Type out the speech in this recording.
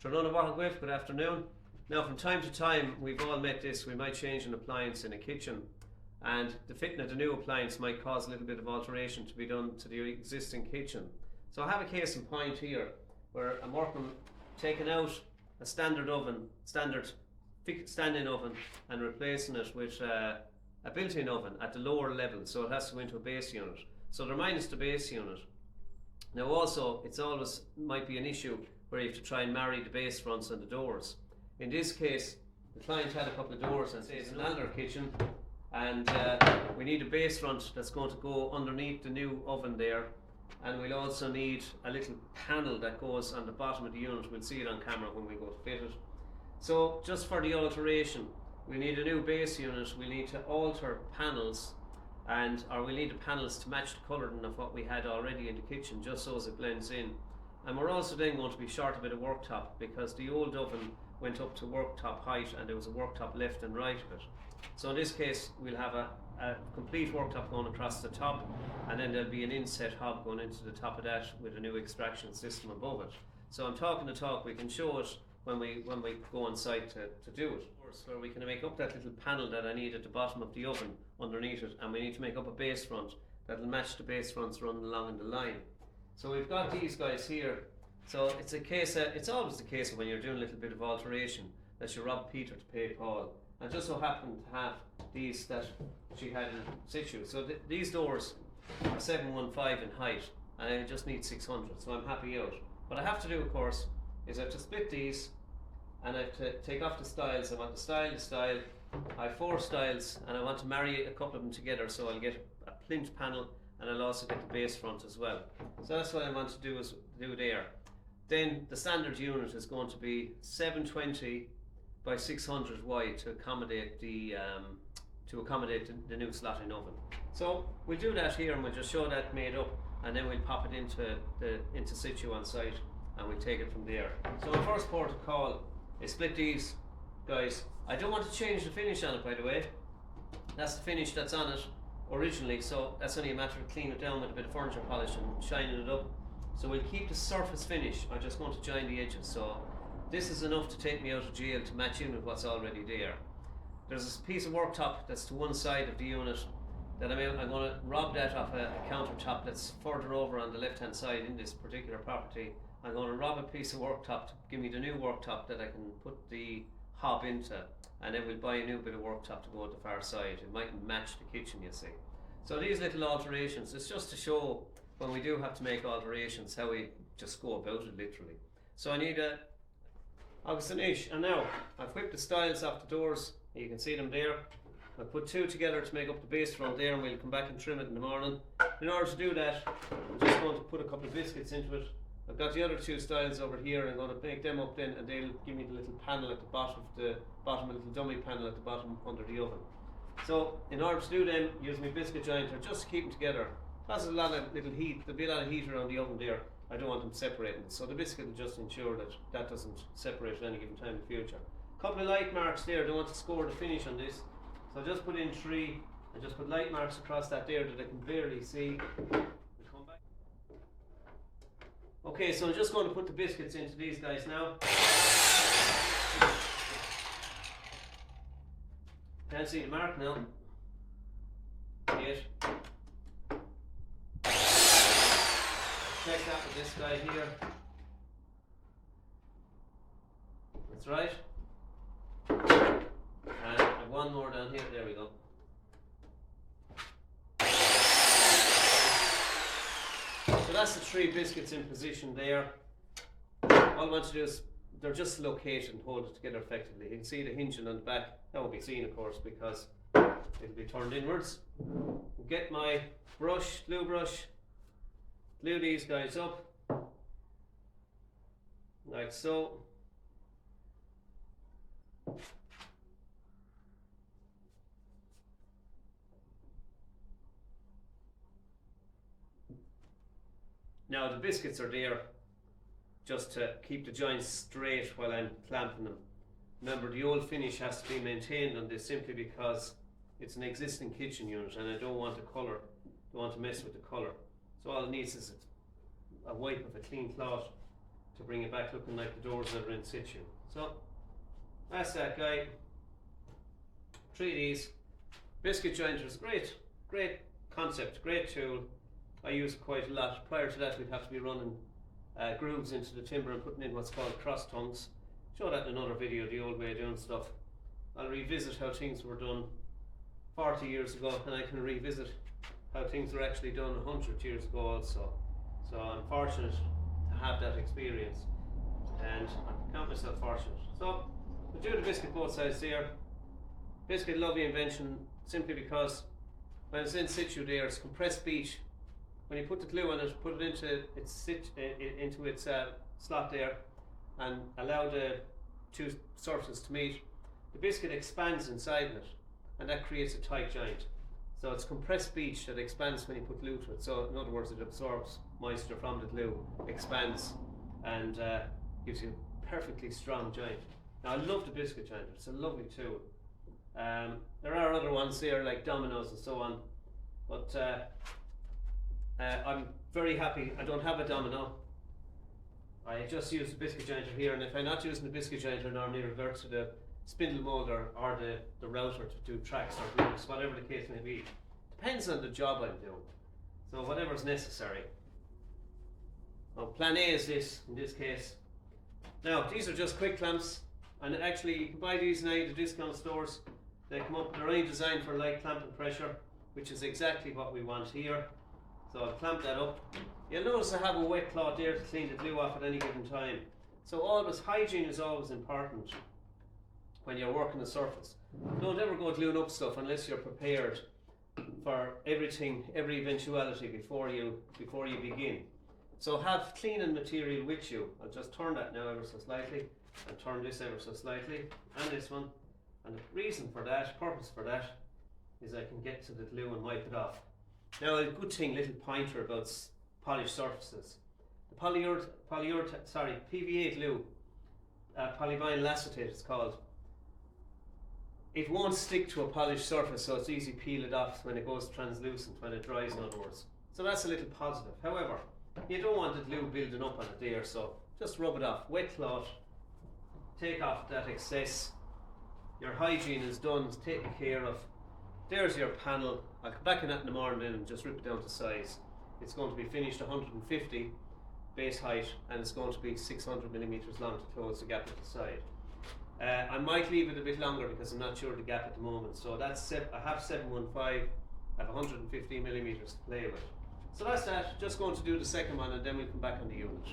Good afternoon. Now, from time to time, we've all met this. We might change an appliance in a kitchen, and the fitting of the new appliance might cause a little bit of alteration to be done to the existing kitchen. So I have a case in point here where I'm taking out a standard standing oven and replacing it with a built-in oven at the lower level, so it has to go into a base unit. So they're minus the base unit. Now also, it's always might be an issue where you have to try and marry the base fronts and the doors. In this case, the client had a couple of doors and it's an older kitchen, and we need a base front that's going to go underneath the new oven there, and we'll also need a little panel that goes on the bottom of the unit. We'll see it on camera when we go to fit it. So just for the alteration, we need a new base unit. We need to alter panels, or we need the panels to match the colouring of what we had already in the kitchen, just so as it blends in. And we're also then going to be short a bit of worktop, because the old oven went up to worktop height and there was a worktop left and right of it. So in this case, we'll have a complete worktop going across the top, and then there'll be an inset hob going into the top of that with a new extraction system above it. So I'm talking the talk. We can show it when we go on site to do it. Where we can make up that little panel that I need at the bottom of the oven underneath it, and we need to make up a base front that'll match the base fronts running along in the line. So we've got these guys here. So it's always the case when you're doing a little bit of alteration that you rob Peter to pay Paul. I just so happen to have these that she had in situ. So these doors are 715 in height, and I just need 600, so I'm happy out. What I have to do, of course, is I have to split these, and I have to take off the stiles. I want the style. I have 4 stiles, and I want to marry a couple of them together, so I'll get a plinth panel, and I'll also get the base front as well. So that's what I want to do there. Then the standard unit is going to be 720 by 600 wide to accommodate the new slotting oven. So we'll do that here, and we'll just show that made up, and then we'll pop it into situ on site, and we'll take it from there. So my first port of call is split these guys. I don't want to change the finish on it, by the way. That's the finish that's on it originally, so that's only a matter of cleaning it down with a bit of furniture polish and shining it up. So we'll keep the surface finish. I just want to join the edges. So this is enough to take me out of jail to match in with what's already there. There's this piece of worktop that's to one side of the unit that I'm going to rob that off a countertop that's further over on the left hand side in this particular property. I'm going to rob a piece of worktop to give me the new worktop that I can put the hob into, and then we'll buy a new bit of worktop to go at the far side. It mightn't match the kitchen, you see. So these little alterations, it's just to show when we do have to make alterations how we just go about it literally. So I need a Augustinish, and now I've whipped the stiles off the doors. You can see them there. I'll put 2 together to make up the base front there, and we'll come back and trim it in the morning. In order to do that, I'm just going to put a couple of biscuits into it. I've got the other 2 stiles over here. I'm going to make them up then, and they'll give me the little panel at the bottom a little dummy panel at the bottom under the oven. So in order to do them, use my biscuit jointer just to keep them together. Causes a lot of little heat. There'll be a lot of heat around the oven there. I don't want them separating. So the biscuit will just ensure that that doesn't separate at any given time in the future. Couple of light marks there. I don't want to score the finish on this. So just put in 3 and just put light marks across that there that I can barely see. Come back. Okay, so I'm just going to put the biscuits into these guys now. Can't see the mark now. Yet. Check that with this guy here. That's right. And one more down here. There we go. So that's the 3 biscuits in position there. All I want to do is they're just located and hold it together effectively. You can see the hinging on the back. That won't be seen, of course, because it'll be turned inwards. Get my brush, glue brush. Glue these guys up, like so. Now the biscuits are there just to keep the joints straight while I'm clamping them. Remember, the old finish has to be maintained on this simply because it's an existing kitchen unit, and I don't want to mess with the colour. So all it needs is a wipe of a clean cloth to bring it back looking like the doors that are in situ. So that's that guy. 3Ds. Biscuit jointers, great concept, great tool. I use it quite a lot. Prior to that, we'd have to be running grooves into the timber and putting in what's called cross tongues. Show that in another video, the old way of doing stuff. I'll revisit how things were done 40 years ago, and I can revisit how things were actually done 100 years ago also. So I'm fortunate to have that experience, and I count myself fortunate. So we'll do the biscuit both sides there. Biscuit, lovely invention, simply because when it's in situ there, it's compressed beech. When you put the glue on it, put it into its slot there, and allow the two surfaces to meet. The biscuit expands inside it, and that creates a tight joint. So it's compressed beech that expands when you put glue to it. So in other words, it absorbs moisture from the glue, expands, and gives you a perfectly strong joint. Now I love the biscuit jointer, it's a lovely tool. There are other ones there like dominoes and so on, but I'm very happy. I don't have a domino. I just use the biscuit jointer here, and if I'm not using the biscuit jointer, I normally revert to the spindle molder or the router to do tracks or grooves, whatever the case may be. Depends on the job I'm doing. So whatever's necessary. Well, plan A is this, in this case. Now, these are just quick clamps, and actually you can buy these now in the discount stores. They come up, they're only designed for light clamp and pressure, which is exactly what we want here. So I'll clamp that up. You'll notice I have a wet cloth there to clean the glue off at any given time. So always, hygiene is always important when you're working the surface. Don't ever go gluing up stuff unless you're prepared for everything, every eventuality before you begin. So have cleaning material with you. I'll just turn that now ever so slightly, and turn this ever so slightly, and this one. And the reason for that, purpose for that, is I can get to the glue and wipe it off. Now a good thing, little pointer about polished surfaces. The PVA glue, polyvinyl acetate it's called, it won't stick to a polished surface, so it's easy to peel it off when it goes translucent, when it dries in other words. So that's a little positive. However, you don't want the glue building up on it there, so just rub it off. Wet cloth, take off that excess. Your hygiene is done, it's taken care of. There's your panel. I'll come back in that in the morning and just rip it down to size. It's going to be finished 150 base height, and it's going to be 600 millimeters long to close the gap at the side. I might leave it a bit longer because I'm not sure of the gap at the moment. So that's I have 715, I have 150 millimeters to play with. So that's that. Just going to do the second one, and then we'll come back on the unit.